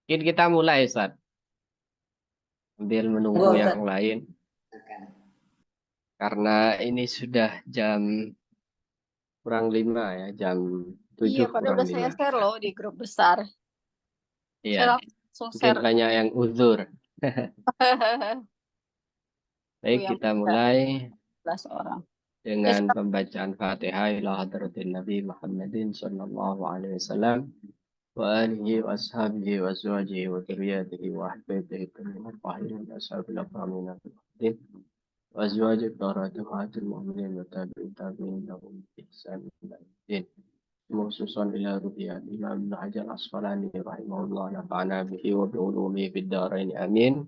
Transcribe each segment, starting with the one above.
Mungkin kita mulai, Ustaz. Sambil menunggu Enggak, Ustaz. yang lain. Karena ini sudah jam kurang 5 ya, jam Iya, 7 padahal kurang udah saya 5. share loh di grup besar. Iya, Saya langsung mungkin share. banyak yang uzur. Tuh Baik, yang kita mulai 11 orang. Ya, dengan pembacaan Fatihah ila hadratin Nabi Muhammadin sallallahu alaihi wasallam wa alihi wa ashabihi wa azwajihi wa dzurriyyatihi wa ahbabih kullihim tahirin ashabil akramin wa azwajih taharatul mu'minin wa tabi'in tabi'in lahum bi ihsan ila yaumil khususan ila ruhiyat Imam Ibn Hajar Asqalani rahimahullah nafa'ana bihi wa bi ulumihi fid dharain amin.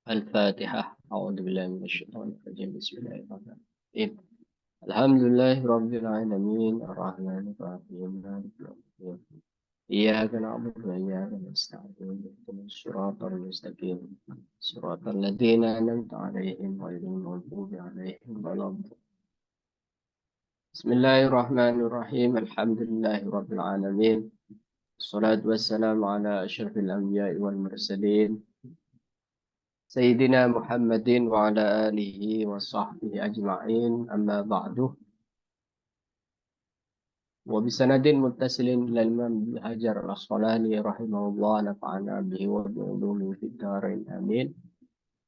Al-Fatihah. A'udzu billahi minasyaitonir rajim. Bismillahirrahmanirrahim. Alhamdulillahi rabbil alamin arrahmanir rahim maliki yaumiddin. Iyyaka na'budu wa iyyaka nasta'in ihdinas siratal mustaqim siratal ladzina an'amta 'alaihim ghairil maghdubi 'alaihim waladdallin. Bismillahirrahmanirrahim. Alhamdulillahi rabbil alamin. Wassalatu wassalamu ala asyrafil anbiya'i wal mursalin Sayyidina Muhammadin wa ala alihi wa sahbihi ajma'in amma ba'du. Wa bisanadin muttasilin ila Imam Ibnu Hajar Al-Asqalani rahimahullah nafa'ana bihi wa bi ulumihi fid dharain amin.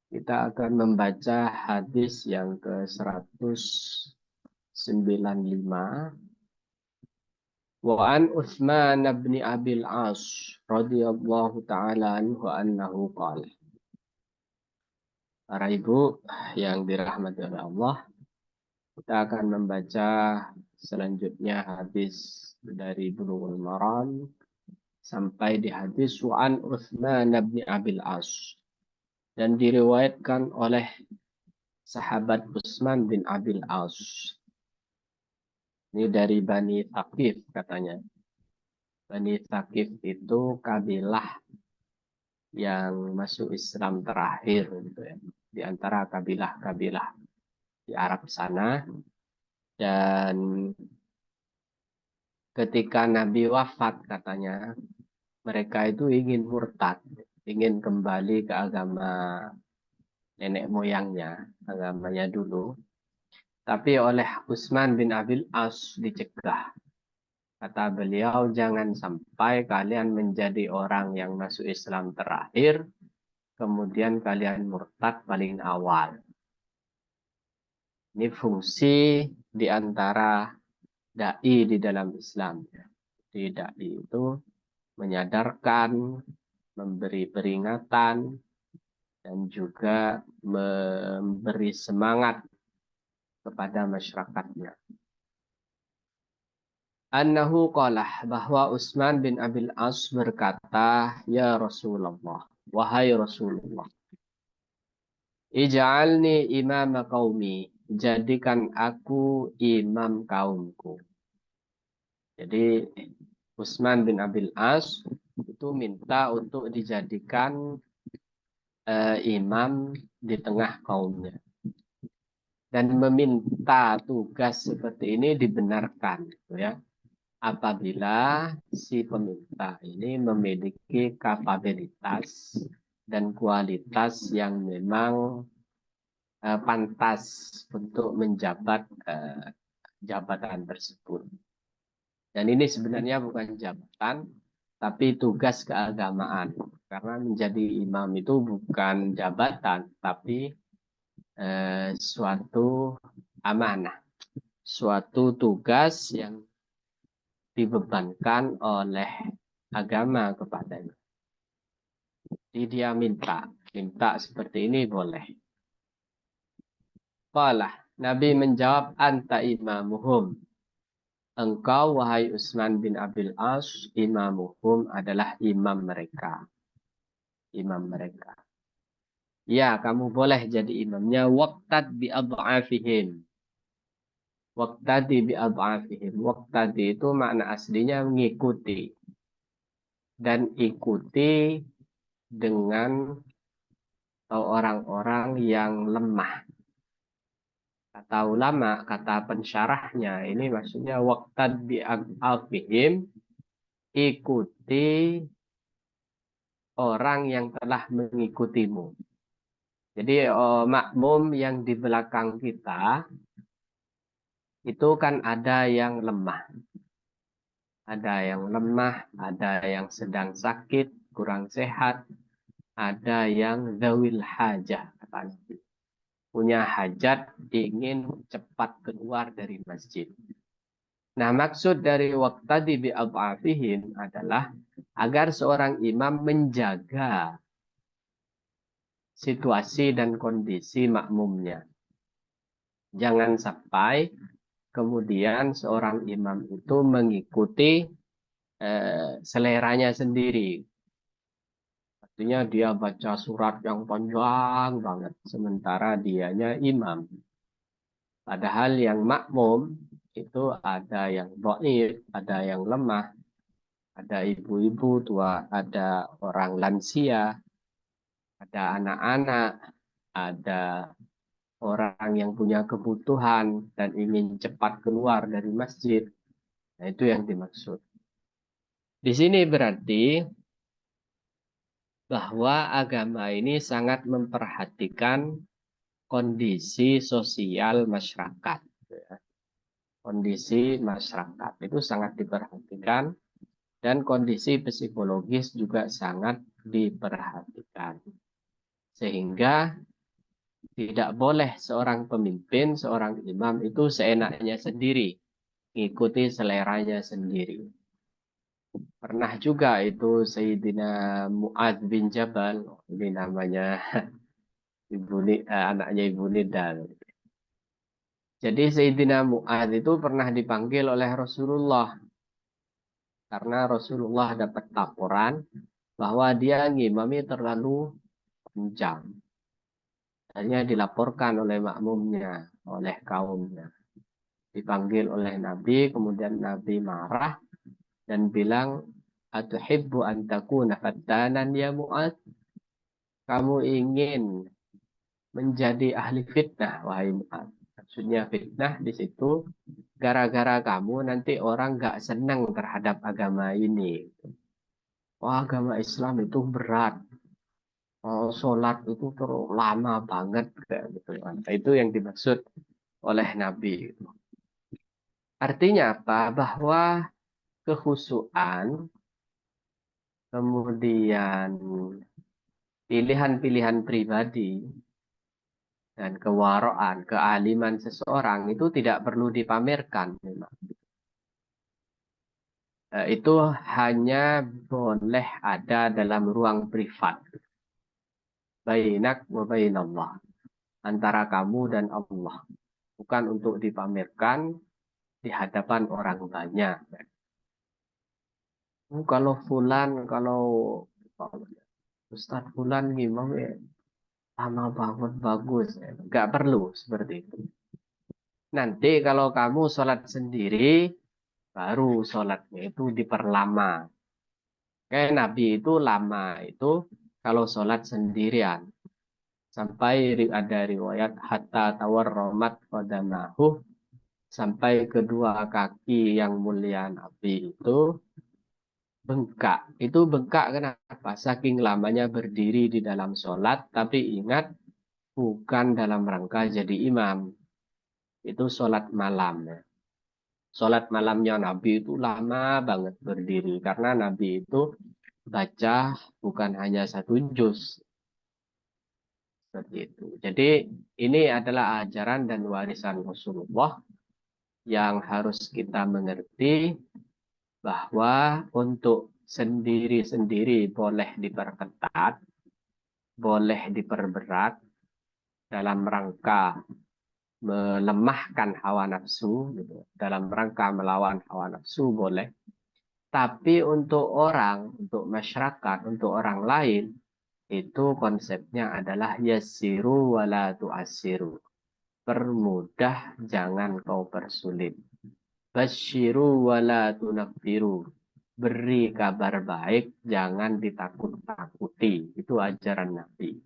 Kita akan membaca hadis yang ke-195. Wa an Utsman bin Abil As radhiyallahu ta'ala anhu annahu qala. Para ibu yang dirahmati oleh Allah, kita akan membaca selanjutnya hadis dari Bulughul Maram sampai di hadis Wa'an Utsman bin Abil As, dan diriwayatkan oleh sahabat Utsman bin Abil As. Ini dari Bani Thaqif katanya. Bani Thaqif itu kabilah yang masuk Islam terakhir gitu ya. Di antara kabilah-kabilah di Arab sana. Dan ketika Nabi wafat katanya, mereka itu ingin murtad, ingin kembali ke agama nenek moyangnya, agamanya dulu. Tapi oleh Utsman bin Abil As dicegah. Kata beliau, jangan sampai kalian menjadi orang yang masuk Islam terakhir, kemudian kalian murtad paling awal. Ini fungsi di antara dai di dalam Islam. Di dai itu menyadarkan, memberi peringatan, dan juga memberi semangat kepada masyarakatnya. Annahu qalah, bahwa Utsman bin Abil As berkata, ya Rasulullah, wahai Rasulullah, ij'alni imama qaumi, jadikan aku imam kaumku. Jadi Utsman bin Abil As itu minta untuk dijadikan imam di tengah kaumnya. Dan meminta tugas seperti ini dibenarkan, gitu ya, apabila si peminta ini memiliki kapabilitas dan kualitas yang memang pantas untuk menjabat jabatan tersebut. Dan ini sebenarnya bukan jabatan, tapi tugas keagamaan. Karena menjadi imam itu bukan jabatan, tapi suatu amanah, suatu tugas yang dibebankan oleh agama kepadanya. Jadi dia minta seperti ini boleh. Qala, Nabi menjawab, anta imamuhum. Engkau wahai Utsman bin Abil As, imamuhum adalah imam mereka. Imam mereka. Ya, kamu boleh jadi imamnya. Waqtad bi adhafihim. Waqtadi bi adhafihim. Waqtadi itu makna aslinya mengikuti. Dan ikuti dengan orang-orang yang lemah. Kata ulama, kata pensyarahnya, ini maksudnya waqtad bi adhafihim, ikuti orang yang telah mengikutimu. Jadi makmum yang di belakang kita itu kan ada yang lemah. Ada yang lemah, ada yang sedang sakit, kurang sehat, ada yang zawil hajah, kata Nabi. Punya hajat, ingin cepat keluar dari masjid. Nah, maksud dari waqtadi bi ad'afihim adalah agar seorang imam menjaga situasi dan kondisi makmumnya. Jangan sampai kemudian seorang imam itu mengikuti seleranya sendiri. Artinya dia baca surat yang panjang banget, sementara dianya imam. Padahal yang makmum itu ada yang dhaif, ada yang lemah, ada ibu-ibu tua, ada orang lansia, ada anak-anak, ada orang yang punya kebutuhan dan ingin cepat keluar dari masjid. Nah, itu yang dimaksud. Di sini berarti bahwa agama ini sangat memperhatikan kondisi sosial masyarakat. Kondisi masyarakat itu sangat diperhatikan dan kondisi psikologis juga sangat diperhatikan. Sehingga tidak boleh seorang pemimpin, seorang imam itu seenaknya sendiri, ngikuti seleranya sendiri. Pernah juga itu Sayyidina Mu'adz bin Jabal, ini namanya anaknya Ibu Nidal. Jadi Sayyidina Mu'adz itu pernah dipanggil oleh Rasulullah karena Rasulullah dapat laporan bahwa dia ngimami terlalu kencang. Akhirnya dilaporkan oleh makmumnya, oleh kaumnya. Dipanggil oleh Nabi, kemudian Nabi marah dan bilang, "Atuhibbu an takuna fattanan ya Mu'adz?" Kamu ingin menjadi ahli fitnah, wahai Mu'adz. Maksudnya fitnah di situ gara-gara kamu nanti orang gak senang terhadap agama ini. Wah, agama Islam itu berat. Oh, sholat itu terlalu lama banget kayak gitu. Nah, itu yang dimaksud oleh Nabi. Artinya apa? Bahwa kekhusyuan, kemudian pilihan-pilihan pribadi, dan kewaraan, kealiman seseorang itu tidak perlu dipamerkan memang. Itu hanya boleh ada dalam ruang privat. Bainak wa bainallah. Antara kamu dan Allah. Bukan untuk dipamerkan di hadapan orang banyak. Kalau fulan, kalau Ustadz fulan gimana? Lama banget, bagus. Nggak perlu seperti itu. Nanti kalau kamu sholat sendiri, baru sholatnya itu diperlama. Kayak Nabi itu lama itu kalau sholat sendirian. Sampai ada riwayat hatta tawarromat qadamahu, sampai kedua kaki yang mulia Nabi itu bengkak. Itu bengkak kenapa? Saking lamanya berdiri di dalam sholat, tapi ingat bukan dalam rangka jadi imam. Itu sholat malam. Sholat malamnya Nabi itu lama banget berdiri. Karena Nabi itu baca bukan hanya satu juz. Seperti itu. Jadi ini adalah ajaran dan warisan Rasulullah yang harus kita mengerti bahwa untuk sendiri-sendiri boleh diperketat, boleh diperberat dalam rangka melemahkan hawa nafsu, gitu. Dalam rangka melawan hawa nafsu boleh. Tapi untuk orang, untuk masyarakat, untuk orang lain, itu konsepnya adalah yassiru wala tu'assiru. Permudah, jangan kau persulit. Basyiru wala tunaffiru. Beri kabar baik, jangan ditakut-takuti. Itu ajaran Nabi.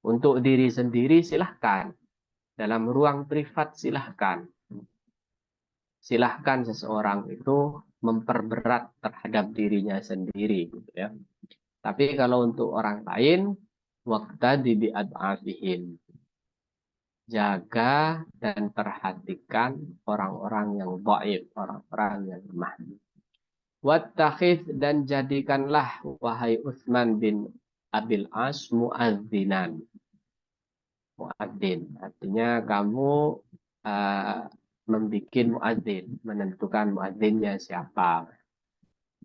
Untuk diri sendiri silahkan. Dalam ruang privat silahkan. Silahkan seseorang itu memperberat terhadap dirinya sendiri, gitu ya. Tapi kalau untuk orang lain, waqtadi bi ad'afihim, jaga dan perhatikan orang-orang yang dhaif, orang-orang yang lemah. Wattakhidh, dan jadikanlah wahai Utsman bin Abil As muadzinan. Muadzin artinya kamu membikin muadzin, menentukan muadzinnya siapa.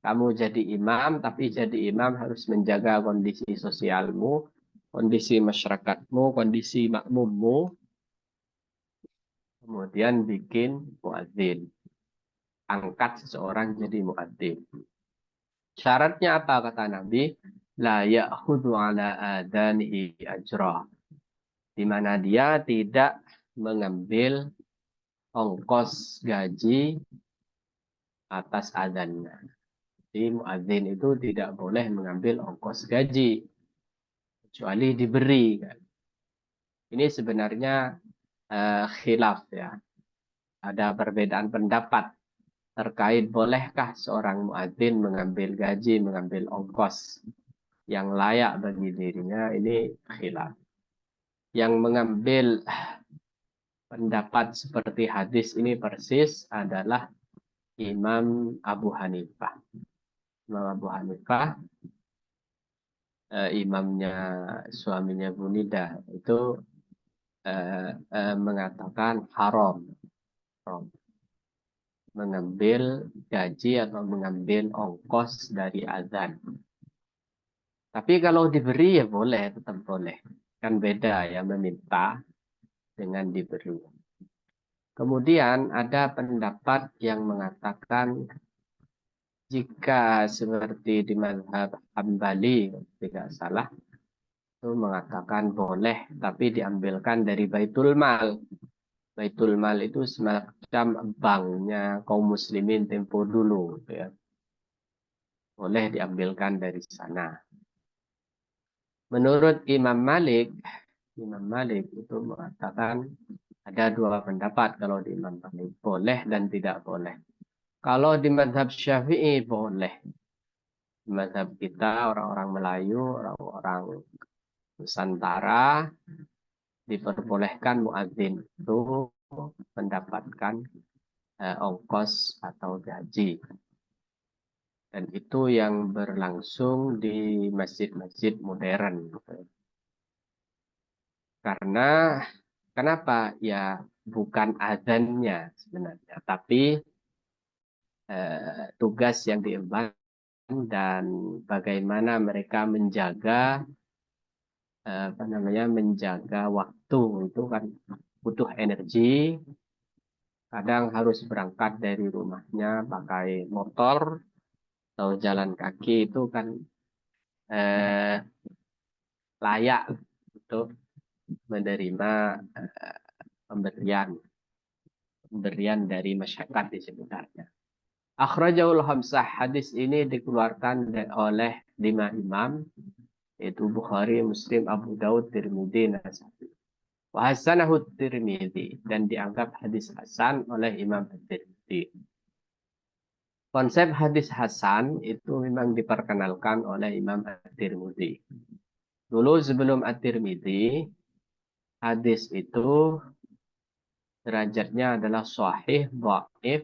Kamu jadi imam, tapi jadi imam harus menjaga kondisi sosialmu, kondisi masyarakatmu, kondisi makmummu, kemudian bikin muadzin. Angkat seseorang jadi muadzin. Syaratnya apa kata Nabi? La ya'khudhu ala adanihi ajra. Di mana dia tidak mengambil ongkos gaji atas adzannya. Jadi muadzin itu tidak boleh mengambil ongkos gaji kecuali diberi. Ini sebenarnya khilaf ya. Ada perbedaan pendapat terkait bolehkah seorang muadzin mengambil gaji, mengambil ongkos yang layak bagi dirinya. Ini khilaf. Yang mengambil pendapat seperti hadis ini persis adalah Imam Abu Hanifah. Imam Abu Hanifah, imamnya suaminya Bunida, itu mengatakan haram mengambil gaji atau mengambil ongkos dari azan. Tapi kalau diberi ya boleh, tetap boleh. Kan beda ya meminta dengan diberi. Kemudian ada pendapat yang mengatakan jika seperti di mazhab Hambali tidak salah, itu mengatakan boleh tapi diambilkan dari Baitul Mal. Baitul Mal itu semacam banknya kaum muslimin tempo dulu, ya. Boleh diambilkan dari sana. Menurut Imam Malik itu mengatakan ada dua pendapat kalau di Imam Malik, boleh dan tidak boleh. Kalau di mazhab Syafi'i boleh. Di mazhab kita orang-orang Melayu, orang-orang Nusantara diperbolehkan muadzin itu mendapatkan ongkos atau gaji. Dan itu yang berlangsung di masjid-masjid modern. Karena kenapa? Ya bukan azannya sebenarnya, tapi tugas yang diemban dan bagaimana mereka menjaga menjaga waktu itu kan butuh energi. Kadang harus berangkat dari rumahnya pakai motor atau jalan kaki, itu kan layak untuk menerima pemberian dari masyarakat di sekitarnya. Akhrajahul Hamsah, hadis ini dikeluarkan oleh 5 imam, yaitu Bukhari, Muslim, Abu Daud, Tirmidzi, Nasa'i. Wa hasanahu Tirmidzi, dan dianggap hadis hasan oleh Imam Tirmidzi. Konsep hadis hasan itu memang diperkenalkan oleh Imam Tirmidzi. Dulu sebelum At-Tirmidzi, hadis itu derajatnya adalah sahih, dhaif,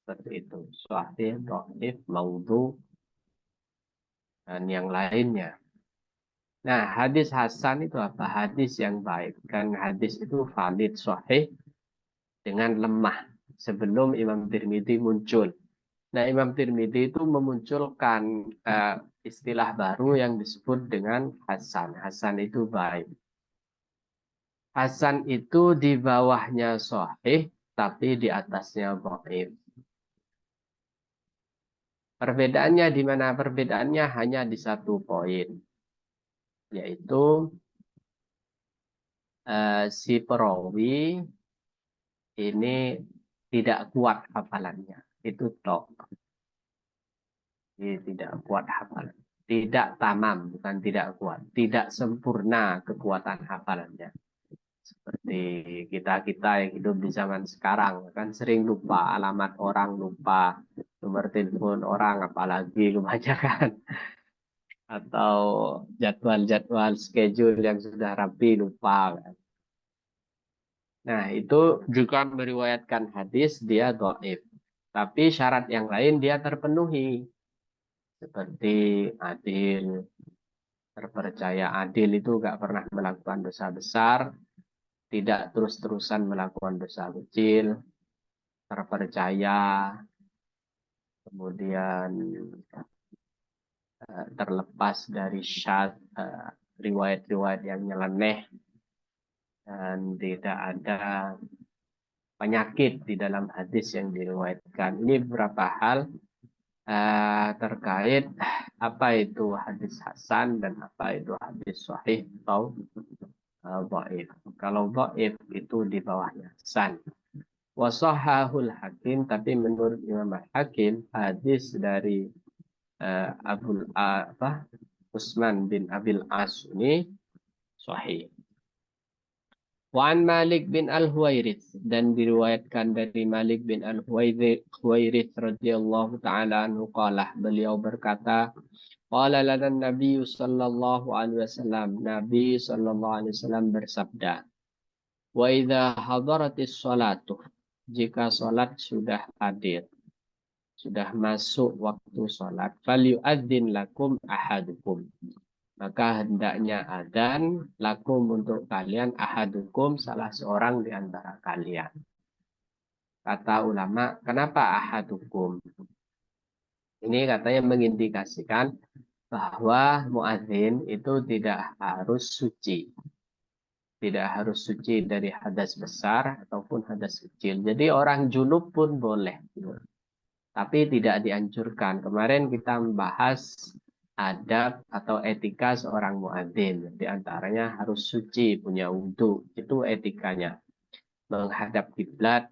seperti itu. Sahih, dhaif, maudhu, dan yang lainnya. Nah, hadis hasan itu apa? Hadis yang baik. Dan hadis itu valid, sahih, dengan lemah. Sebelum Imam Tirmidzi muncul. Nah, Imam Tirmidzi itu memunculkan istilah baru yang disebut dengan hasan. Hasan itu baik. Hasan itu di bawahnya sahih, tapi di atasnya dhaif. Perbedaannya di mana? Perbedaannya hanya di satu poin, yaitu si perawi ini tidak kuat hafalannya. Itu tok. Jadi tidak kuat hafalan. Tidak tamam, bukan tidak kuat. Tidak sempurna kekuatan hafalannya. Seperti kita-kita yang hidup di zaman sekarang kan sering lupa alamat orang, lupa nomor telepon orang, apalagi kebanyakan atau jadwal-jadwal schedule yang sudah rapi lupa kan. Nah, itu juga meriwayatkan hadis dia dhaif. Tapi syarat yang lain dia terpenuhi. Seperti adil, terpercaya adil itu gak pernah melakukan dosa besar, tidak terus-terusan melakukan dosa kecil, terpercaya, kemudian terlepas dari riwayat-riwayat yang nyeleneh, dan tidak ada penyakit di dalam hadis yang diriwayatkan. Ini beberapa hal terkait apa itu hadis hasan dan apa itu hadis sahih atau dhaif. Kalau dhaif itu di bawahnya hasan. Wasahahul Hakim, tapi menurut Imam Hakim hadis dari Utsman bin Abil As ini sahih. Wan Malik bin Al-Huwairits, dan diriwayatkan dari Malik bin Al-Huwairits radhiyallahu taala anhu qala, beliau berkata, qala lana Nabi sallallahu alaihi wasallam, Nabi sallallahu alaihi wasallam bersabda, wa idza hadaratis salatu, jika salat sudah hadir, sudah masuk waktu salat, falyu'adzin lakum ahadukum, maka hendaknya adzan lakum untuk kalian, ahadukum salah seorang di antara kalian. Kata ulama, kenapa ahadukum? Ini katanya mengindikasikan bahwa muadzin itu tidak harus suci. Tidak harus suci dari hadas besar ataupun hadas kecil. Jadi orang junub pun boleh. Tapi tidak dianjurkan. Kemarin kita membahas adab atau etika seorang muadzin. Di antaranya harus suci, punya wudhu. Itu etikanya. Menghadap kiblat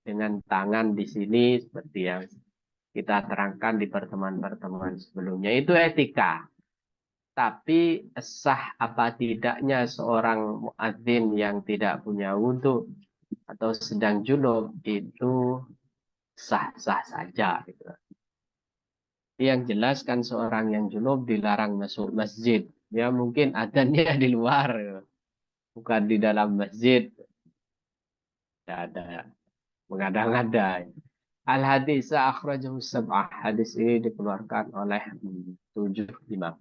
dengan tangan di sini seperti yang kita terangkan di pertemuan-pertemuan sebelumnya. Itu etika. Tapi sah apa tidaknya seorang muadzin yang tidak punya wudhu atau sedang junub itu sah-sah saja. Gitu. Yang jelas kan seorang yang junub dilarang masuk masjid. Ya mungkin adanya di luar, bukan di dalam masjid. Tidak ada mengada-ngada. Al-hadis akhrajahu sab'ah. Hadis ini dikeluarkan oleh 7 imam.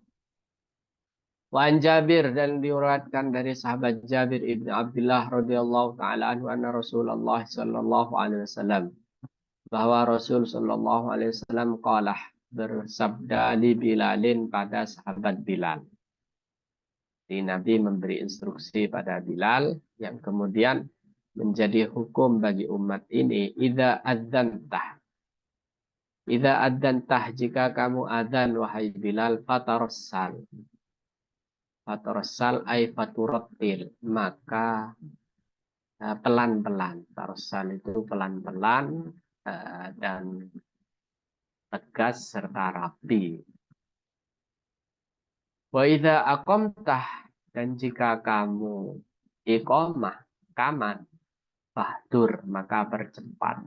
Wan Jabir, dan diriwayatkan dari sahabat Jabir ibn Abdullah radhiyallahu taala anhu anna Rasulullah sallallahu alaihi wasallam, bahwa Rasul sallallahu alaihi wasallam qala, bersabda li Bilalin pada sahabat Bilal. Jadi Nabi memberi instruksi pada Bilal yang kemudian menjadi hukum bagi umat ini. Idza adzantah. Idza adzantah, jika kamu adzan wahai Bilal, fatarassal. Fatarassal ay faturattil, maka pelan-pelan. Tarsal itu pelan-pelan dan tegas serta rapi. Wa idza aqamtah, dan jika kamu iqamah, qamat, fahdur, maka percepat.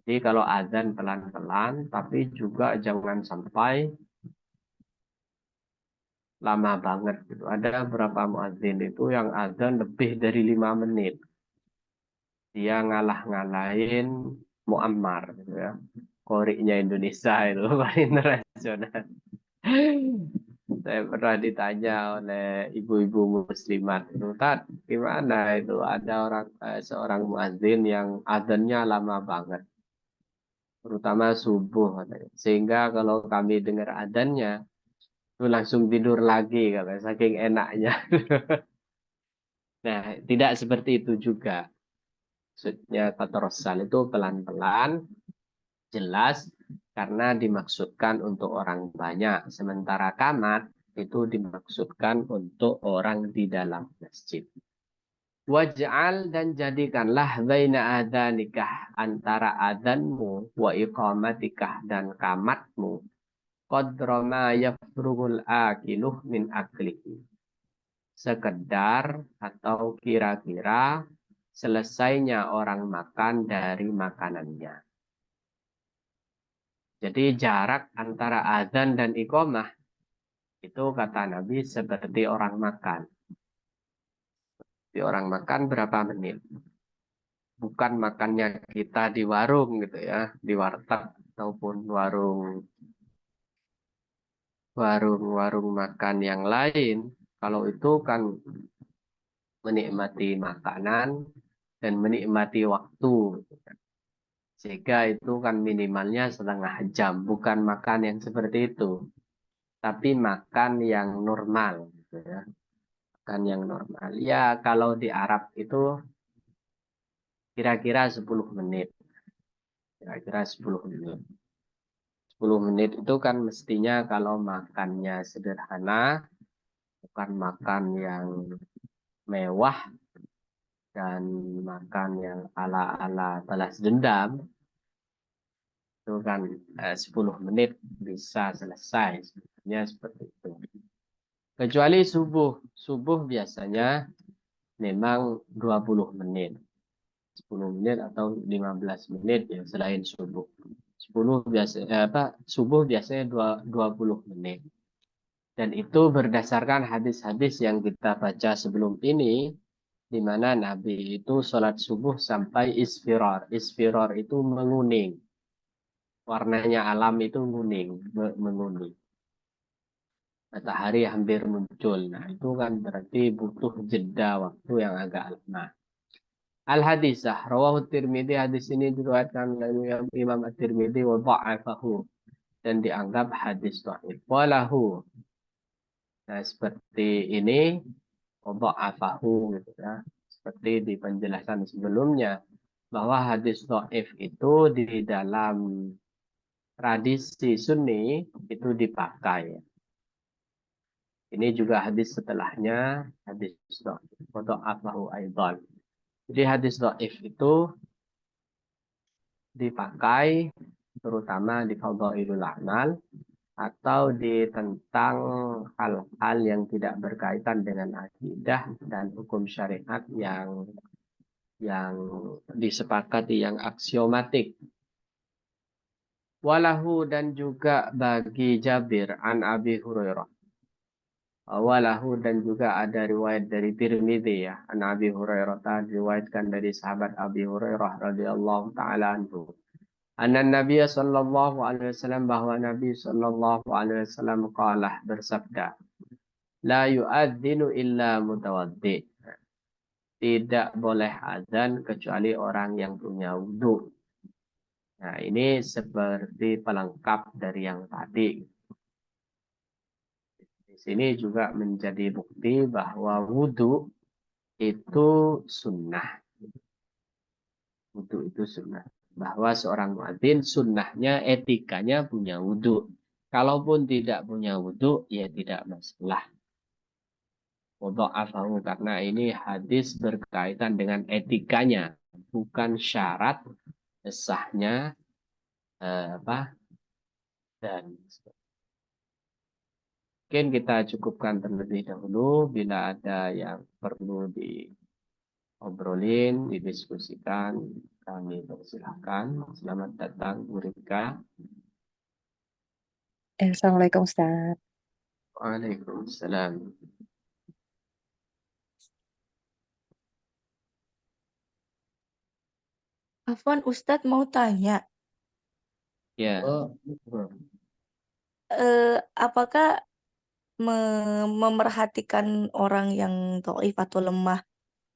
Jadi kalau azan pelan-pelan, tapi juga jangan sampai lama banget gitu. Ada beberapa muadzin itu yang azan lebih dari 5 menit. Dia ngalah-ngalahin Muammar gitu ya. Koriknya Indonesia itu internasional. Saya pernah ditanya oleh ibu-ibu muslimat, Ustaz, gimana itu ada seorang muadzin yang adzannya lama banget, terutama subuh katanya. Sehingga kalau kami dengar adzannya itu langsung tidur lagi katanya, saking enaknya. Nah, tidak seperti itu juga. Maksudnya tatarosal itu pelan-pelan, jelas, karena dimaksudkan untuk orang banyak. Sementara kamat itu dimaksudkan untuk orang di dalam masjid. Waj'al, dan jadikanlah baina adzanikah, antara adzanmu, wa iqamatikah, dan kamatmu, qadra ma yafrugul akiluh min aklihi, sekedar atau kira-kira selesainya orang makan dari makanannya. Jadi jarak antara azan dan iqamah itu kata Nabi seperti orang makan. Di orang makan berapa menit? Bukan makannya kita di warung gitu ya, di warteg ataupun warung makan yang lain. Kalau itu kan menikmati makanan dan menikmati waktu. Sehingga itu kan minimalnya setengah jam. Bukan makan yang seperti itu. Tapi makan yang normal. Gitu ya. Makan yang normal. Ya kalau di Arab itu kira-kira 10 menit. Kira-kira 10 menit. 10 menit itu kan mestinya kalau makannya sederhana. Bukan makan yang mewah. Dan makan yang ala-ala balas dendam. Itu kan 10 menit bisa selesai. Sebenarnya seperti itu. Kecuali subuh. Subuh biasanya memang 20 menit. 10 menit atau 15 menit ya selain subuh. 10 biasa subuh biasanya 20 menit. Dan itu berdasarkan hadis-hadis yang kita baca sebelum ini di mana Nabi itu sholat subuh sampai isfirar. Isfirar itu menguning. Warnanya alam itu menguning. Matahari hampir muncul. Nah, itu kan berarti butuh jeda waktu yang agak lama. Al-hadisah, rawahu Tirmidzi, hadis ini diriwayatkan oleh Imam At-Tirmidzi wa dha'afahu dan dianggap hadis dhaif. Walahu. Nah, seperti ini wa dha'afahu gitu ya. Seperti di penjelasan sebelumnya bahwa hadis dhaif itu di dalam tradisi Sunni itu dipakai. Ini juga hadis setelahnya, hadis dha'afahu aidan. Jadi hadis dhaif itu dipakai terutama di Fadhailul A'mal atau di tentang hal-hal yang tidak berkaitan dengan akidah dan hukum syariat yang disepakati yang aksiomatik. Walahu dan juga bagi Jabir an Abi Hurairah. Walahu dan juga ada riwayat dari Tirmidzi ya, an Abi Hurairah diriwayatkan dari sahabat Abi Hurairah radhiyallahu taala anhu. Anna Nabi sallallahu alaihi wasallam bahwa Nabi sallallahu alaihi wasallam qalah bersabda, la yu'adzinu illa mutawaddi. Tidak boleh azan kecuali orang yang punya wudhu. Nah, ini seperti pelengkap dari yang tadi. Di sini juga menjadi bukti bahwa wudhu itu sunnah. Wudhu itu sunnah. Bahwa seorang muadzin sunnahnya, etikanya punya wudhu. Kalaupun tidak punya wudhu, ya tidak masalah. Wadha'afahu karena ini hadis berkaitan dengan etikanya, bukan syarat sahnya dan mungkin kita cukupkan terlebih dahulu. Bila ada yang perlu diobrolin, didiskusikan, kami persilahkan. Selamat datang Bu Rika. Assalamualaikum Ustaz. Waalaikumsalam. Afwan Ustadz mau tanya, Ya. apakah memerhatikan orang yang dhaif atau lemah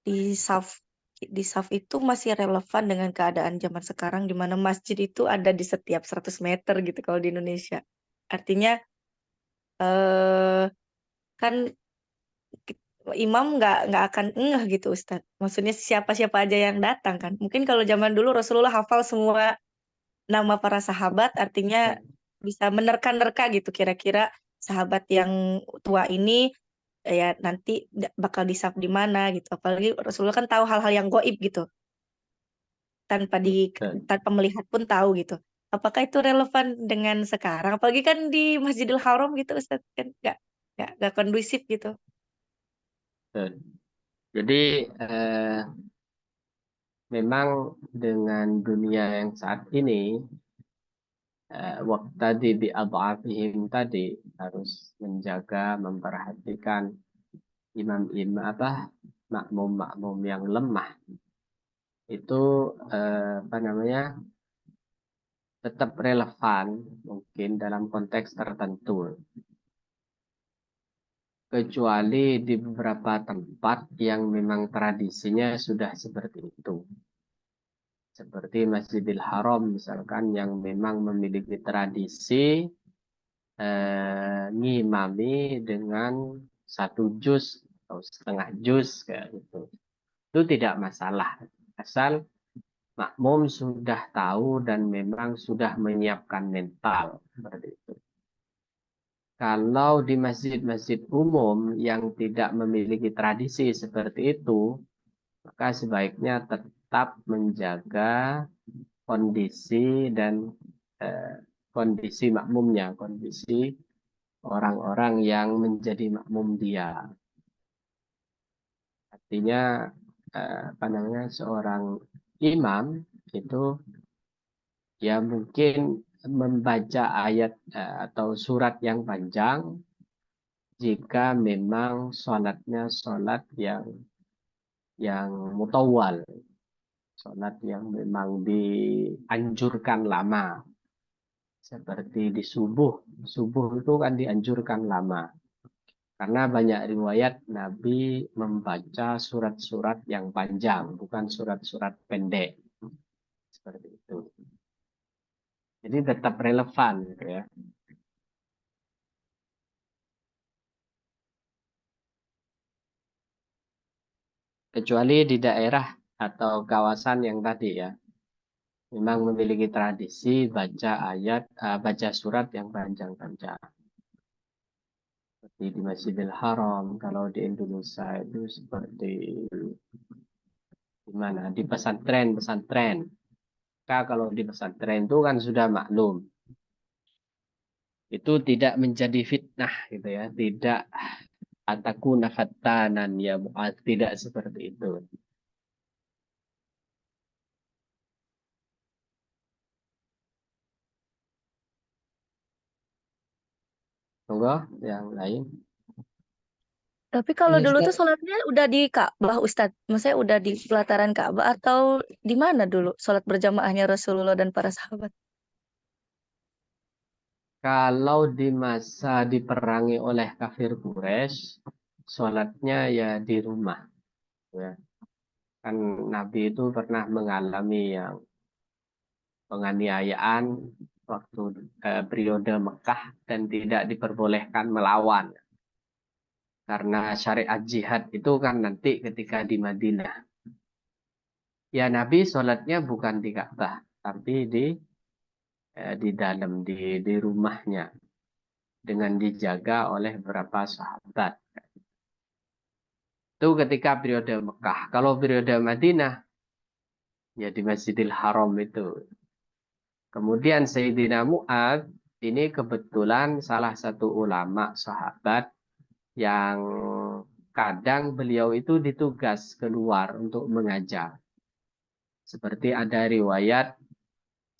di saf itu masih relevan dengan keadaan zaman sekarang di mana masjid itu ada di setiap 100 meter gitu kalau di Indonesia. Artinya kan imam nggak akan ngeh gitu Ustadz. Maksudnya siapa-siapa aja yang datang kan. Mungkin kalau zaman dulu Rasulullah hafal semua nama para sahabat, artinya bisa menerka-nerka gitu kira-kira sahabat yang tua ini ya nanti bakal disaf di mana gitu. Apalagi Rasulullah kan tahu hal-hal yang goib gitu. Tanpa melihat pun tahu gitu. Apakah itu relevan dengan sekarang? Apalagi kan di Masjidil Haram gitu Ustaz kan nggak kondusif gitu. Jadi memang dengan dunia yang saat ini, waktu tadi di adhafihim tadi harus menjaga, memperhatikan imam-imam makmum-makmum yang lemah itu apa namanya tetap relevan mungkin dalam konteks tertentu. Kecuali di beberapa tempat yang memang tradisinya sudah seperti itu. Seperti Masjidil Haram misalkan yang memang memiliki tradisi ngimami dengan 1 juz atau setengah juz kayak gitu. Itu tidak masalah. Asal makmum sudah tahu dan memang sudah menyiapkan mental seperti itu. Kalau di masjid-masjid umum yang tidak memiliki tradisi seperti itu, maka sebaiknya tetap menjaga kondisi dan kondisi makmumnya, kondisi orang-orang yang menjadi makmum dia. Artinya apa namanya seorang imam itu ya mungkin membaca ayat atau surat yang panjang jika memang sholatnya sholat yang mutawal, sholat yang memang dianjurkan lama, seperti di subuh. Subuh itu kan dianjurkan lama. Karena banyak riwayat Nabi membaca surat-surat yang panjang, bukan surat-surat pendek. Seperti itu. Jadi tetap relevan gitu ya. Kecuali di daerah atau kawasan yang tadi ya. Memang memiliki tradisi baca surat yang panjang-panjang. Seperti di Masjidil Haram, kalau di Indonesia itu seperti di mana? Di pesantren. Kalau di pesantren itu kan sudah maklum. Itu tidak menjadi fitnah gitu ya. Tidak atakuna fattanan ya Mu'adz. Tidak seperti itu. Tunggu yang lain. Tapi kalau Ini dulu tuh Ustaz, sholatnya udah di Ka'bah, Ustadz. Maksudnya udah di pelataran Ka'bah atau di mana dulu sholat berjamaahnya Rasulullah dan para sahabat? Kalau di masa diperangi oleh kafir Quraisy, sholatnya ya di rumah. Ya. Kan Nabi itu pernah mengalami yang penganiayaan waktu periode Mekah dan tidak diperbolehkan melawan. Karena syariat jihad itu kan nanti ketika di Madinah. Ya Nabi sholatnya bukan di Ka'bah, tapi di dalam di rumahnya dengan dijaga oleh beberapa sahabat. Itu ketika periode Mekah. Kalau periode Madinah, ya di Masjidil Haram itu. Kemudian Sayyidina Mu'adz ini kebetulan salah satu ulama sahabat yang kadang beliau itu ditugas keluar untuk mengajar. Seperti ada riwayat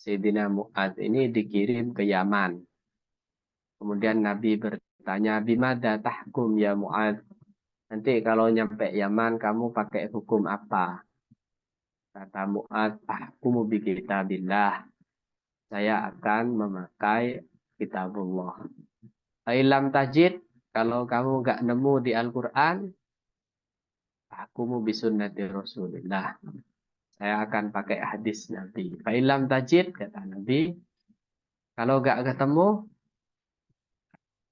Sayyidina Mu'adz ini dikirim ke Yaman. Kemudian Nabi bertanya, "Bimada tahkum ya Mu'adz?" Nanti kalau nyampe Yaman kamu pakai hukum apa? Kata Mu'adz, "Ahkumu bi kitabillah." Saya akan memakai kitabullah. Ilam tajid, kalau kamu nggak nemu di Al-Quran, aku mau bisunnati Rasulillah. Saya akan pakai hadis Nabi. Ilam tajid, kata Nabi, kalau nggak ketemu,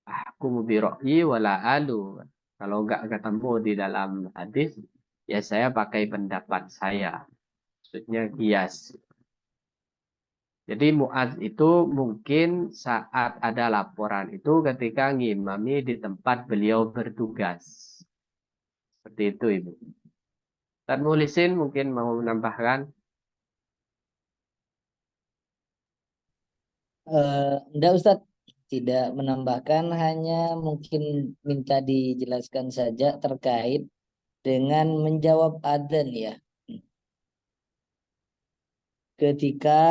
aku mau biro'i wala alu. Kalau nggak ketemu di dalam hadis, ya saya pakai pendapat saya. Maksudnya kias. Jadi Mu'adz itu mungkin saat ada laporan itu ketika ngimami di tempat beliau bertugas. Seperti itu Ibu. Ustaz Muhlisin mungkin mau menambahkan. enggak Ustaz, tidak menambahkan, hanya mungkin minta dijelaskan saja terkait dengan menjawab adzan ya. Ketika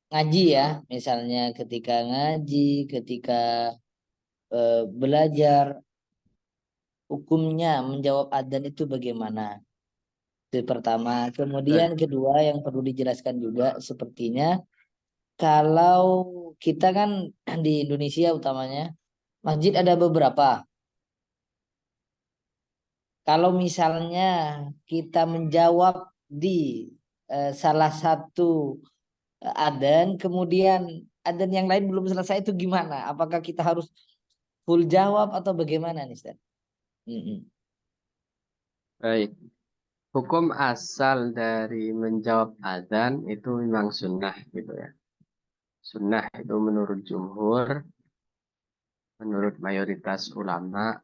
ngaji ya, misalnya ketika ngaji, ketika belajar, hukumnya menjawab adzan itu bagaimana? Itu pertama. Kemudian kedua yang perlu dijelaskan juga sepertinya kalau kita kan di Indonesia utamanya masjid ada beberapa. Kalau misalnya kita menjawab di salah satu adzan, kemudian adzan yang lain belum selesai itu gimana? Apakah kita harus full jawab atau bagaimana nih, Ustaz? Baik. Hukum asal dari menjawab adzan itu memang sunnah gitu ya. Sunnah itu menurut jumhur, menurut mayoritas ulama,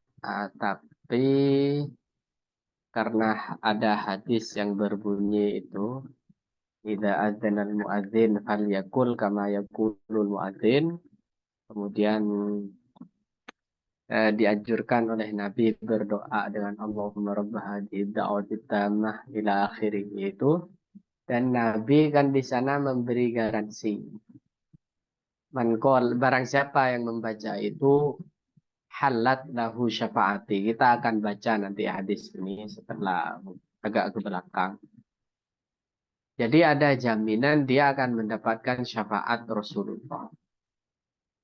tapi karena ada hadis yang berbunyi itu, idza adzana al-muadzin falyaqul kama yaqulul muadzin. Kemudian dianjurkan oleh Nabi berdoa dengan Allahumma rabb hadhihi da'wati tammah ila akhirih itu, dan Nabi kan di sana memberi garansi. Mankol, barang siapa yang membaca itu halat lahu syafaati. Kita akan baca nanti hadis ini setelah agak ke belakang. Jadi ada jaminan dia akan mendapatkan syafaat Rasulullah.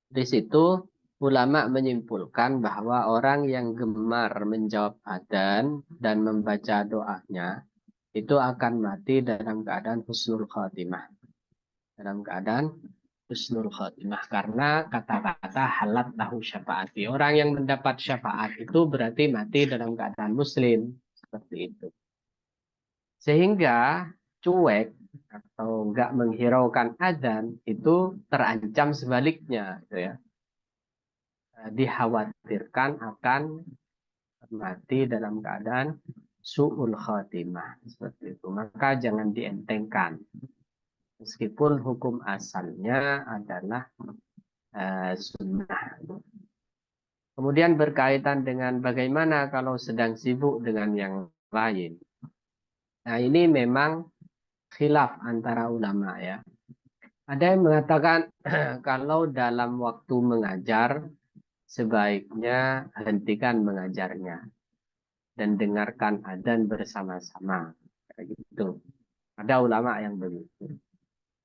Di situ ulama menyimpulkan bahwa orang yang gemar menjawab adzan dan membaca doanya itu akan mati dalam keadaan husnul khatimah. Dalam keadaan husnul khatimah karena kata-kata halat lahu syafaati. Orang yang mendapat syafaat itu berarti mati dalam keadaan muslim. Seperti itu. Sehingga cuek atau enggak menghiraukan adzan itu terancam sebaliknya, gitu ya. Dikhawatirkan akan mati dalam keadaan su'ul khatimah, seperti itu. Maka jangan dientengkan. Meskipun hukum asalnya adalah sunnah. Kemudian berkaitan dengan bagaimana kalau sedang sibuk dengan yang lain. Nah, ini memang khilaf antara ulama ya. Ada yang mengatakan kalau dalam waktu mengajar sebaiknya hentikan mengajarnya dan dengarkan adzan bersama-sama. Gitu. Ada ulama yang begitu.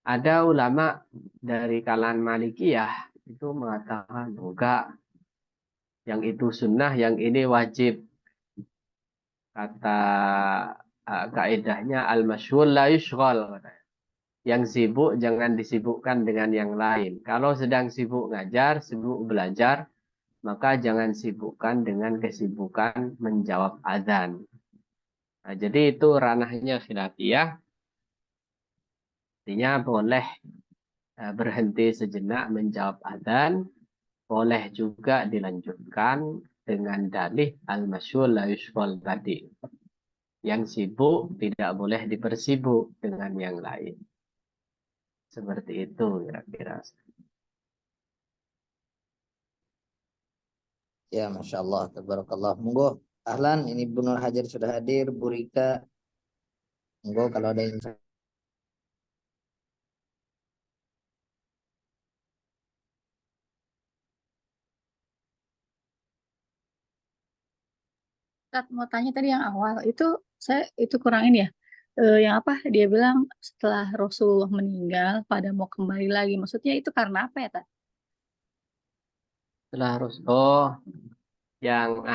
Ada ulama dari kalangan Malikiyah itu mengatakan enggak, yang itu sunnah, yang ini wajib. Kata kaidahnya al-masyghul la yushghal. Yang sibuk jangan disibukkan dengan yang lain. Kalau sedang sibuk ngajar, sibuk belajar, maka jangan sibukkan dengan kesibukan menjawab adzan. Nah, jadi itu ranahnya khilafiyah. Artinya boleh berhenti sejenak menjawab adzan, boleh juga dilanjutkan dengan dalih al-masyghul la yushghal tadi. Yang sibuk tidak boleh dipersibuk dengan yang lain. Seperti itu kira-kira. Ya, Masya Allah, tabarakallah. Monggo, ahlan, ini Bu Nur Hajar sudah hadir, Bu Rika. Monggo kalau ada yang Ustaz, mau tanya tadi yang awal itu saya itu kurangin ya. Yang apa dia bilang setelah Rasulullah meninggal pada mau kembali lagi. Maksudnya itu karena apa ya, Tad? Setelah harus yang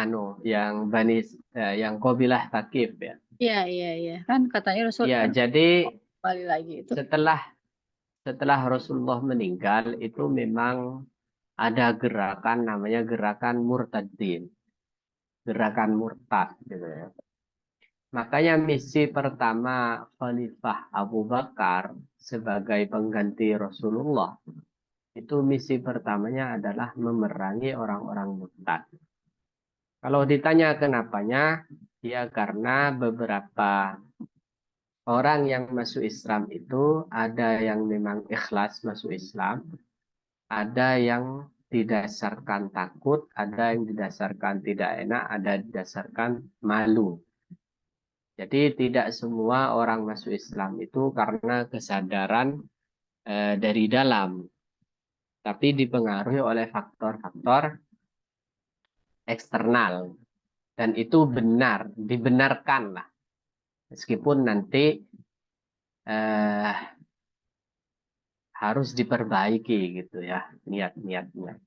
yang Qabilah Thaqif ya. Iya, iya, iya. Kan katanya Rasul Ya, kan jadi kembali lagi itu. setelah Rasulullah meninggal itu memang ada gerakan namanya gerakan murtadin. Gerakan murtad gitu ya. Makanya misi pertama Khalifah Abu Bakar sebagai pengganti Rasulullah itu misi pertamanya adalah memerangi orang-orang murtad. Kalau ditanya kenapanya, ya karena beberapa orang yang masuk Islam itu ada yang memang ikhlas masuk Islam, ada yang didasarkan takut, ada yang didasarkan tidak enak, ada didasarkan malu. Jadi tidak semua orang masuk Islam itu karena kesadaran dari dalam, tapi dipengaruhi oleh faktor-faktor eksternal. Dan itu benar, dibenarkan lah. Meskipun nanti harus diperbaiki gitu ya niat-niatnya.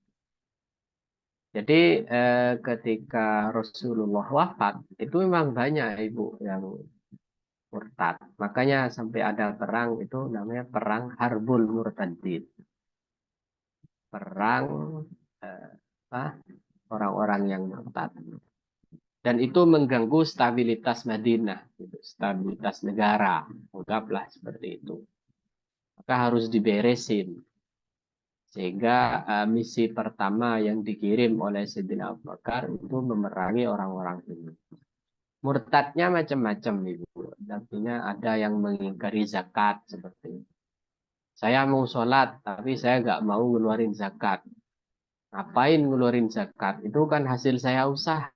Jadi ketika Rasulullah wafat itu memang banyak ibu yang murtad. Makanya sampai ada perang itu namanya perang Harbul Murtadin. Perang orang-orang yang murtad. Dan itu mengganggu stabilitas Madinah, gitu. Stabilitas negara, anggaplah seperti itu. Maka harus diberesin. Sehingga misi pertama yang dikirim oleh Sayyidina Abu Bakar itu memerangi orang-orang ini. Murtadnya macam-macam ibu. Artinya ada yang mengingkari zakat seperti itu. Saya mau sholat tapi saya nggak mau ngeluarin zakat. Ngapain ngeluarin zakat? Itu kan hasil saya usaha.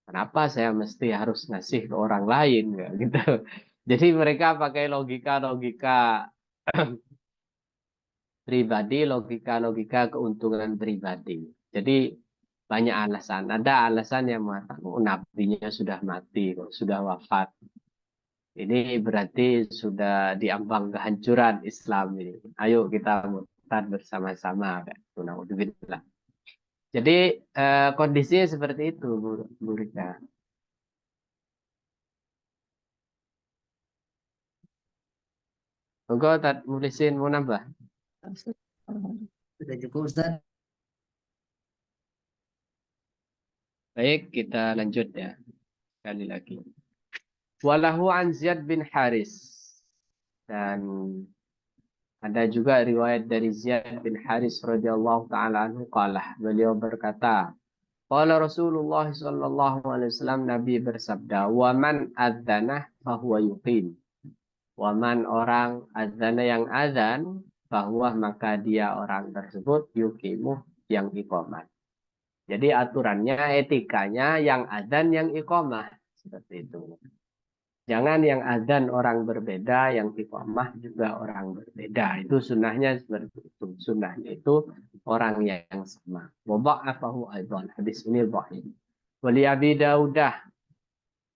Kenapa saya mesti harus ngasih ke orang lain gitu. Jadi mereka pakai logika-logika pribadi, logika-logika keuntungan pribadi. Jadi banyak alasan. Ada alasan yang mengatakan oh, nabinya sudah mati, sudah wafat. Ini berarti sudah diambang kehancuran Islam ini. Ayo kita murtad bersama-sama. Naudzubillah. Jadi kondisinya seperti itu, Bu Rika. Enggak, nulisin mau nambah? Sudah cukup Ustaz. Baik, kita lanjut ya. Sekali lagi. Walahu an Ziyad bin Haris. Dan ada juga riwayat dari Ziyad bin Haris radhiyallahu taala anhu qala. Beliau berkata, qala Rasulullah sallallahu alaihi wasallam, Nabi bersabda, "Wa man adzana fahuwa yuqim." Wa man orang adzana yang azan, bahwa maka dia orang tersebut yuqimu yang iqamah. Jadi aturannya, etikanya yang adzan yang iqamah. Seperti itu. Jangan yang adzan orang berbeda, yang iqamah juga orang berbeda. Itu sunnahnya seperti itu. Sunnahnya itu orang yang sama. Wadha'afahu aidan. Hadis ini dha'if. Wali Abi Daudah.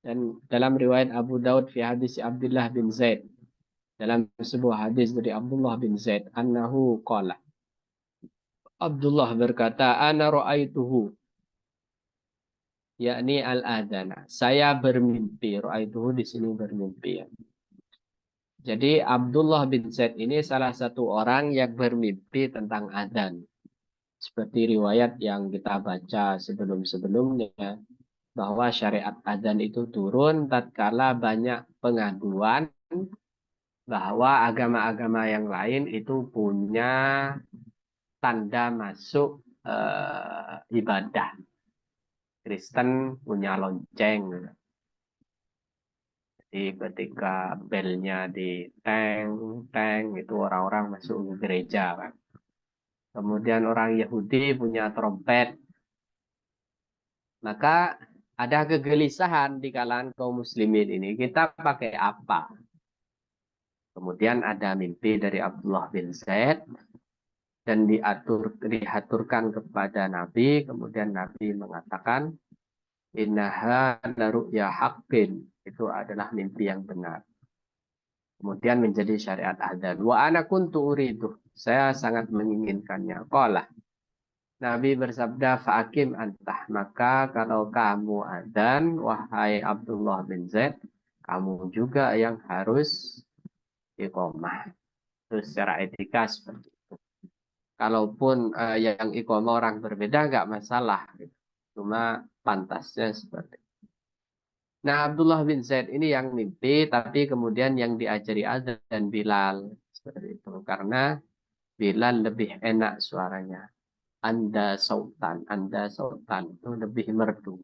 Dan dalam riwayat Abu Daud fi hadis Abdullah bin Zaid. Dalam sebuah hadis dari Abdullah bin Zaid. Annahu qala. Abdullah berkata, ana ra'aituhu. Yakni al-adana. Saya bermimpi. Ra'aituhu di sini bermimpi ya. Jadi Abdullah bin Zaid ini salah satu orang yang bermimpi tentang adzan. Seperti riwayat yang kita baca sebelum-sebelumnya. Bahwa syariat adzan itu turun tatkala banyak pengaduan bahwa agama-agama yang lain itu punya tanda masuk ibadah. Kristen punya lonceng. Jadi ketika belnya di teng itu orang-orang masuk ke gereja kan. Kemudian orang Yahudi punya trompet. Maka ada kegelisahan di kalangan kaum muslimin ini. Kita pakai apa? Kemudian ada mimpi dari Abdullah bin Zaid dan diaturkan kepada Nabi. Kemudian Nabi mengatakan, innaha laru'ya haqqin. Itu adalah mimpi yang benar. Kemudian menjadi syariat adzan. Wa ana kuntu uridu. Saya sangat menginginkannya. Qala. Nabi bersabda, fa'akim antah. Maka kalau kamu adzan, wahai Abdullah bin Zaid, kamu juga yang harus iqamah. Itu secara etika seperti itu. Kalaupun yang iqamah orang berbeda, nggak masalah. Cuma pantasnya seperti itu. Nah, Abdullah bin Zaid ini yang mimpi, tapi kemudian yang diajari adzan Bilal. Seperti itu. Karena Bilal lebih enak suaranya. Anda sultan itu lebih merdu.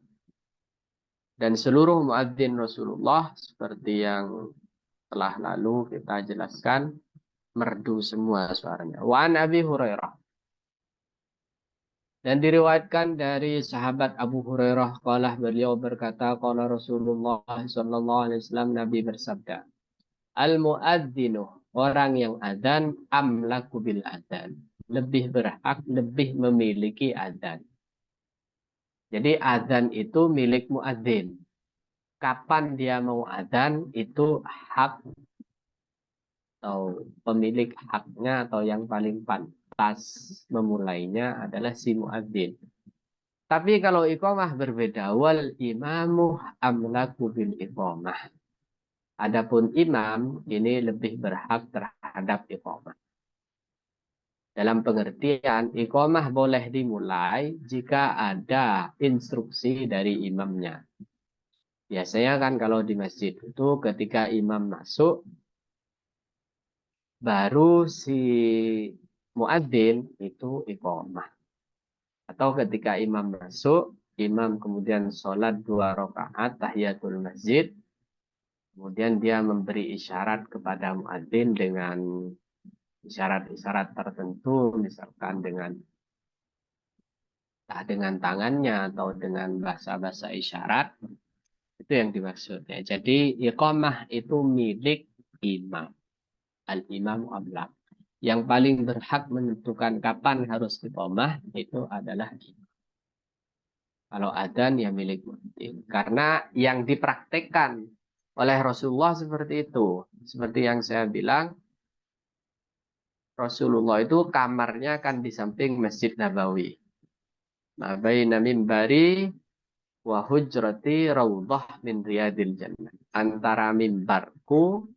Dan seluruh muadzin Rasulullah seperti yang telah lalu kita jelaskan, merdu semua suaranya. Wa an Abi Hurairah. Dan diriwayatkan dari sahabat Abu Hurairah, beliau berkata, qala Rasulullah sallallahu alaihi wasallam, Nabi bersabda, al-muadzinu, orang yang adzan, amlaku bil adzan, lebih berhak, lebih memiliki adzan. Jadi adzan itu milik muadzin. Kapan dia mau adzan itu hak atau pemilik haknya atau yang paling pantas memulainya adalah si muadzin. Tapi kalau iqamah berbeda, wal imamu amlaku bil iqamah. Adapun imam ini lebih berhak terhadap iqamah. Dalam pengertian, iqamah boleh dimulai jika ada instruksi dari imamnya. Biasanya kan kalau di masjid itu ketika imam masuk, baru si muadzin itu iqamah. Atau ketika imam masuk, imam kemudian sholat 2 rakaat tahiyatul masjid, kemudian dia memberi isyarat kepada muadzin dengan isyarat-isyarat tertentu, misalkan dengan tangannya atau dengan bahasa-bahasa isyarat, itu yang dimaksud. Ya. Jadi iqamah itu milik imam. Al-imam ablaq. Yang paling berhak menentukan kapan harus iqamah itu adalah imam. Kalau adzan ya milik muadzin. Karena yang dipraktekkan oleh Rasulullah seperti itu. Seperti yang saya bilang, Rasulullah itu kamarnya kan di samping Masjid Nabawi. Ma baina mimbari wa hujrati raudhah min riyadil jannah. Antara mimbarku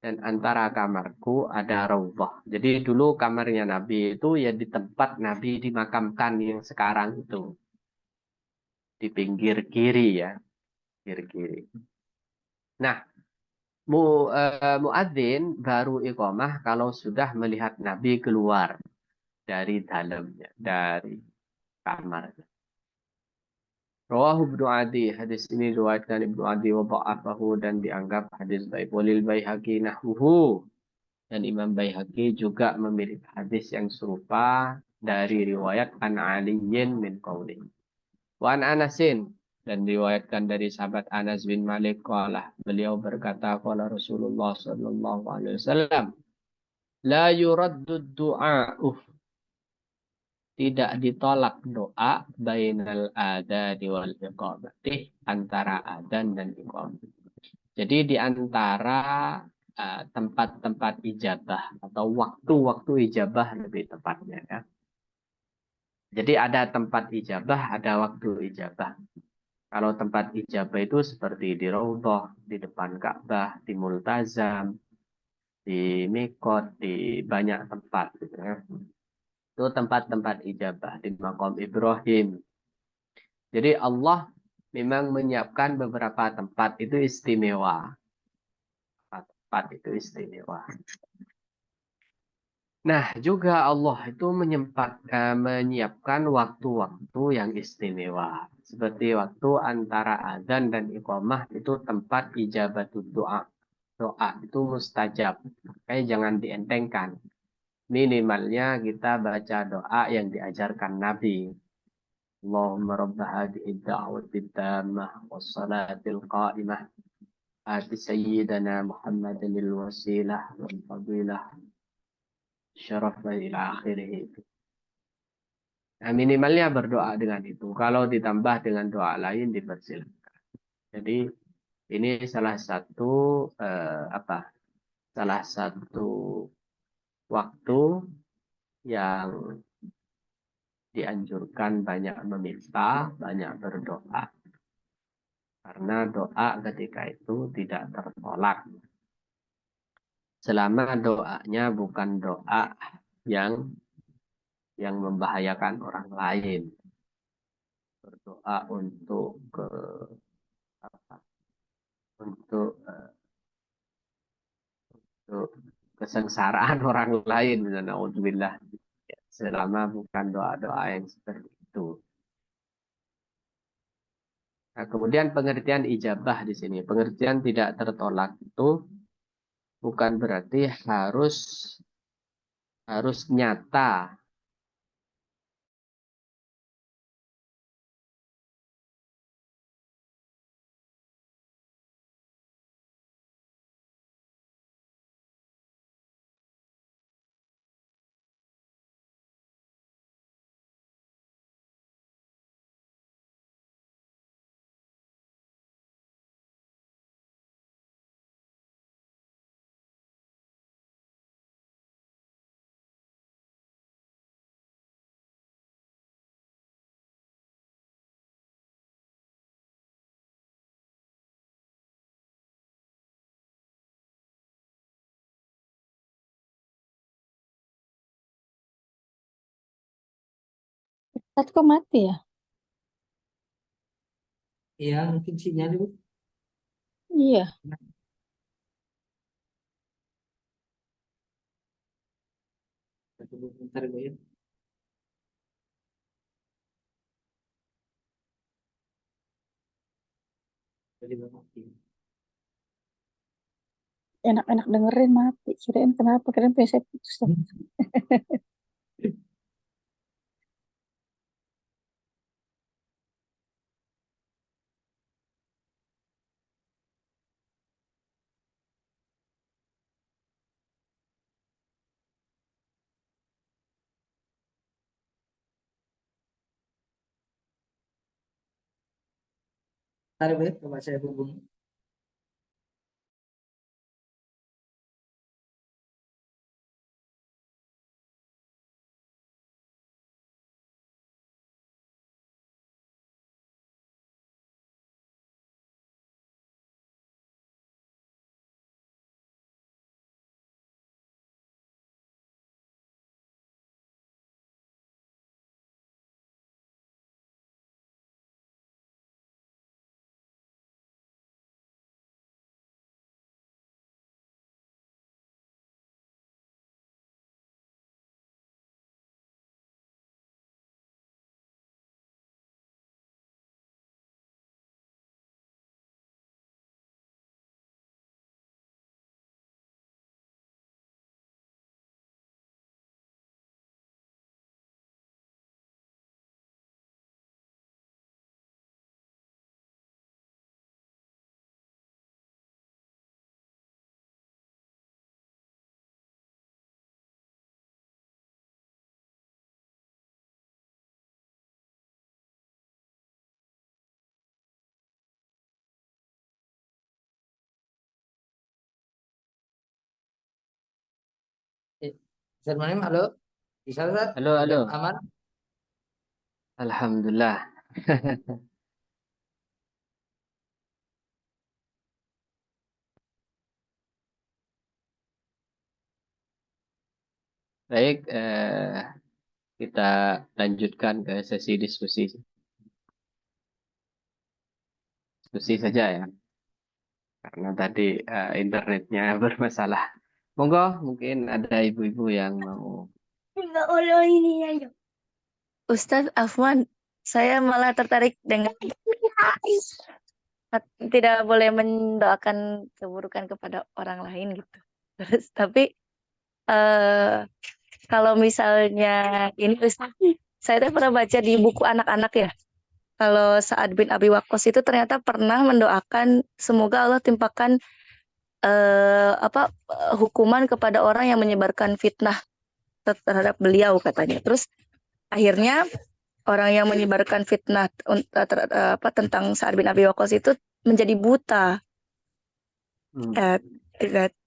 dan antara kamarku ada raudhah. Jadi dulu kamarnya Nabi itu ya di tempat Nabi dimakamkan yang sekarang itu. Di pinggir kiri ya. Pinggir kiri. Nah, muadzin baru iqamah kalau sudah melihat Nabi keluar dari dalamnya, dari kamarnya. Rawahu Ibnu Adi, hadis ini diriwayatkan Ibnu Adi wa dha'afahu dan dianggap hadis dhaif. Walil Baihaqi nahwuhu, dan Imam Baihaqi juga memiliki hadis yang serupa dari riwayat an Aliyin min qawli. Wa an Anasin, dan diriwayatkan dari sahabat Anas bin Malik qala, beliau berkata qala Rasulullah sallallahu alaihi wasallam, la yuraddu du'a'u, tidak ditolak doa bainal adhan wal iqamati, antara adzan dan iqamah. Jadi di antara tempat-tempat ijabah atau waktu-waktu ijabah lebih tepatnya ya. Jadi ada tempat ijabah, ada waktu ijabah. Kalau tempat ijabah itu seperti di Raudhah, di depan Ka'bah, di Multazam, di Mikot, di banyak tempat gitu ya. Itu tempat-tempat ijabah di Maqam Ibrahim. Jadi Allah memang menyiapkan beberapa tempat itu istimewa. Tempat itu istimewa. Nah, juga Allah itu menyiapkan waktu-waktu yang istimewa. Seperti waktu antara azan dan iqamah itu tempat ijabatul doa. Doa itu mustajab. Makanya jangan dientengkan. Minimalnya kita baca doa yang diajarkan Nabi. Allahumma rabba hadhihi ad-da'wati tammah was-salatil qa'imah. Ati sayyidana Muhammadin al-wasilah wal fadilah. Syaraf ila akhirih. Nah, minimalnya berdoa dengan itu. Kalau ditambah dengan doa lain dipersilakan. Jadi ini salah satu salah satu waktu yang dianjurkan banyak meminta, banyak berdoa. Karena doa ketika itu tidak tertolak. Selama doanya bukan doa yang membahayakan orang lain. Berdoa untuk untuk kesengsaraan orang lain, naudzubillah. Selama bukan doa-doa yang seperti itu. Nah, kemudian pengertian ijabah di sini, pengertian tidak tertolak itu bukan berarti harus nyata Ustaz kok mati ya? Iya, mungkin sinyal Bu. Iya. Bentar Bu ya. Tadi mati. Enak-enak dengerin mati. Kirain kenapa? Kirain PC putus. Bentar Bu ya, coba saya hubungi. Ustaz Manim, halo. Bisa Ustaz? Halo, Sudah halo. aman? Alhamdulillah. Baik, kita lanjutkan ke sesi diskusi. Diskusi saja ya, karena tadi internetnya bermasalah. Monggo, mungkin ada ibu-ibu yang mau. Ustadz Afwan, saya malah tertarik dengan tidak boleh mendoakan keburukan kepada orang lain gitu. Terus tapi eh kalau misalnya ini Ustadz, saya tuh pernah baca di buku anak-anak ya. Kalau Sa'ad bin Abi Waqqas itu ternyata pernah mendoakan semoga Allah timpakan hukuman kepada orang yang menyebarkan fitnah terhadap beliau katanya. Terus akhirnya orang yang menyebarkan fitnah tentang Sa'ad bin Abi Waqqas itu menjadi buta. Eh,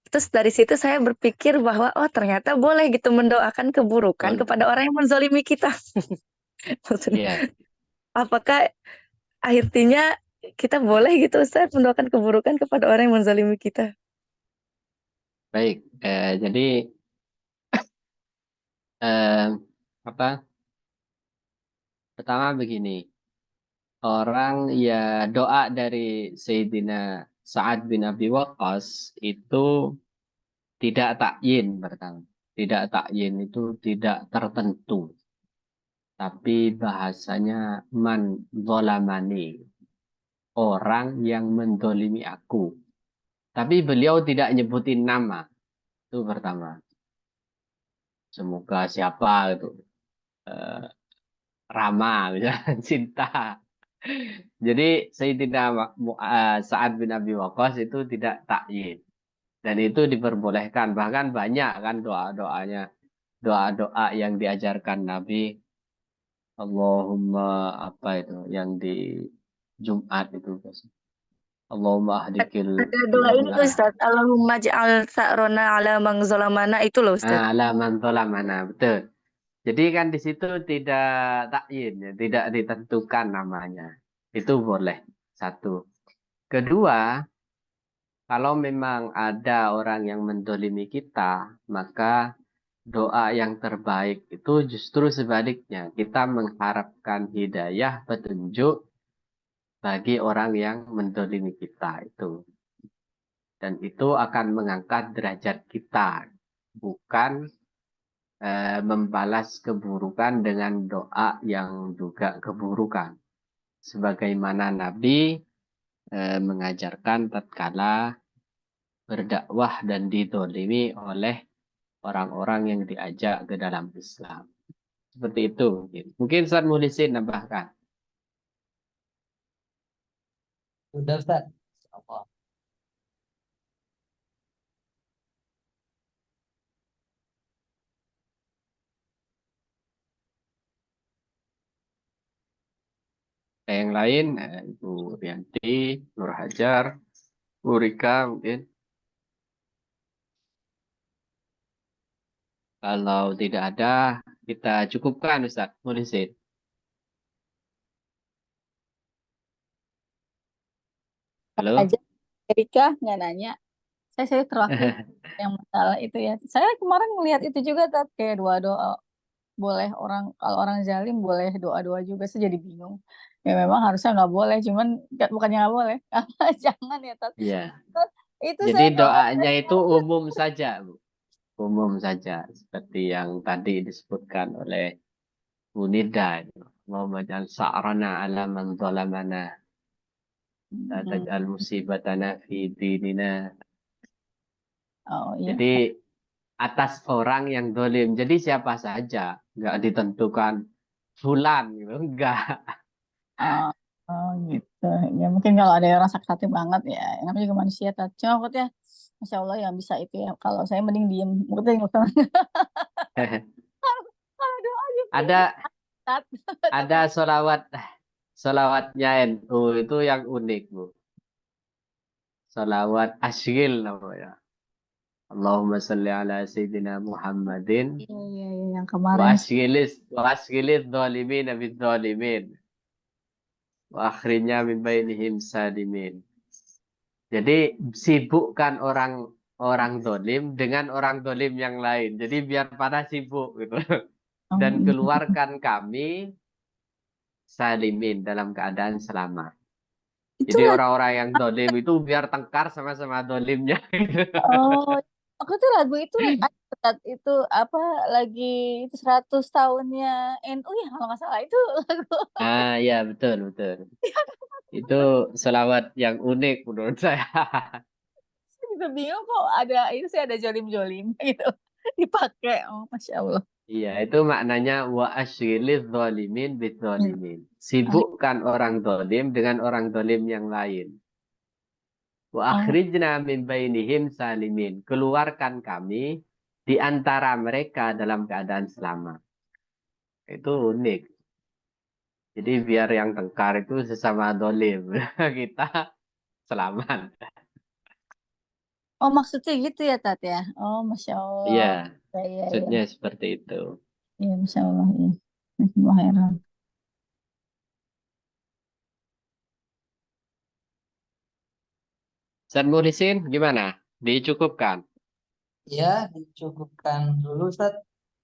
Terus dari situ saya berpikir bahwa oh ternyata boleh gitu mendoakan keburukan Betul. kepada orang yang menzalimi kita. Maksudnya, Iya, apakah akhirnya kita boleh gitu Ustaz mendoakan keburukan kepada orang yang menzalimi kita? baik. Jadi eh, apa? Pertama begini, orang ya doa dari Sayyidina Sa'ad bin Abi Waqqas itu tidak takyin pertama. Tidak takyin itu tidak tertentu. Tapi bahasanya man zolamani. Orang yang mendolimi aku. Tapi beliau tidak nyebutin nama. Itu pertama. Semoga siapa itu. Eh, Rama, misalnya cinta. Jadi Sayyidina Sa'ad bin Abi Waqqas itu tidak takyin. Dan itu diperbolehkan. Bahkan banyak kan doa-doanya. Doa-doa yang diajarkan Nabi. Allahumma apa itu. Yang di Jumat itu. Allahumma ahdikil Ada doa ini Nah, Ustaz, Allahumma ja'al sa'rona ala mang zolamana itu loh Ustaz. halaman mana betul. Jadi kan di situ tidak takyin, ya, tidak ditentukan namanya. Itu boleh. Satu. Kedua, kalau memang ada orang yang mendolimi kita, maka doa yang terbaik itu justru sebaliknya. Kita mengharapkan hidayah, petunjuk bagi orang yang mendolimi kita itu. Dan itu akan mengangkat derajat kita. Bukan membalas keburukan dengan doa yang juga keburukan. Sebagaimana Nabi mengajarkan tatkala berdakwah dan didolimi oleh orang-orang yang diajak ke dalam Islam. Seperti itu mungkin. Mungkin Ustaz Muhlisin nambahkan. Sudah Ustaz. Allah. Yang lain, Ibu Rianti, Nur Hajar, Bu Rika mungkin. Kalau tidak ada, kita cukupkan Ustaz Muhlisin. Halo? Aja Erika nggak nanya. Saya terwakili yang masalah itu ya. Saya kemarin melihat itu juga Tat, kayak doa doa boleh orang kalau orang zalim boleh doa doa juga. Saya jadi bingung. Ya memang harusnya nggak boleh, cuman bukannya nggak boleh, jangan ya Tat. Iya. Itu Jadi saya doa doanya itu umum saja, Bu. Umum saja. Seperti yang tadi disebutkan oleh Bu Nida. Allahumma ja'al sa'rana ala man zalamana. La taj'al musibatana fi dinina. Oh iya. Jadi atas orang yang dolim. Jadi siapa saja. Nggak ditentukan fulan. Gitu. Enggak. Oh, oh gitu. Ya mungkin kalau ada yang rasa sakit hati banget ya, yang namanya juga manusia. Tat. Cuma maksudnya, Masya Allah yang bisa itu ya. Kalau saya mending diem. Mungkin kalau doa justru Ada Tat. ada solawatnya NU itu yang unik, Bu. Solawat Asghil namanya. Allahumma salli ala Sayyidina Muhammadin Iya, iya, iya, yang wa kemarin. asghilis dhalimin bid dhalimin wa akhrinya min bainihim salimin. Jadi sibukkan orang dolim dengan orang dolim yang lain. Jadi biar pada sibuk gitu. Oh, Dan iya. keluarkan kami salimin dalam keadaan selamat. Itu Jadi lagi, orang-orang yang dolim itu biar tengkar sama-sama dolimnya. oh, aku tuh lagu itu saat itu apa lagi itu 100 tahunnya NU ya kalau nggak salah itu lagu. Ah ya betul betul. Itu selawat yang unik menurut saya. Saya juga bingung kok ada itu sih ada jolim-jolim gitu dipakai. Oh, Masya Allah. Iya, itu maknanya wa asyghiliz zalimin bid Ya. zalimin. Oh, Sibukkan orang dolim dengan orang dolim yang lain. Wa oh, akhrijna min bainihim salimin. Keluarkan kami di antara mereka dalam keadaan selamat. Itu unik. Jadi biar yang tengkar itu sesama dolim. Kita selamat. oh, maksudnya gitu ya Tat ya. Oh, Masya Allah. Iya, Ya, ya, ya. maksudnya seperti itu. Ya, Masya Allah. Ya. Bismillahirrahmanirrahim. Ustaz Muhlisin, gimana? Dicukupkan? Ya, dicukupkan dulu Ustaz.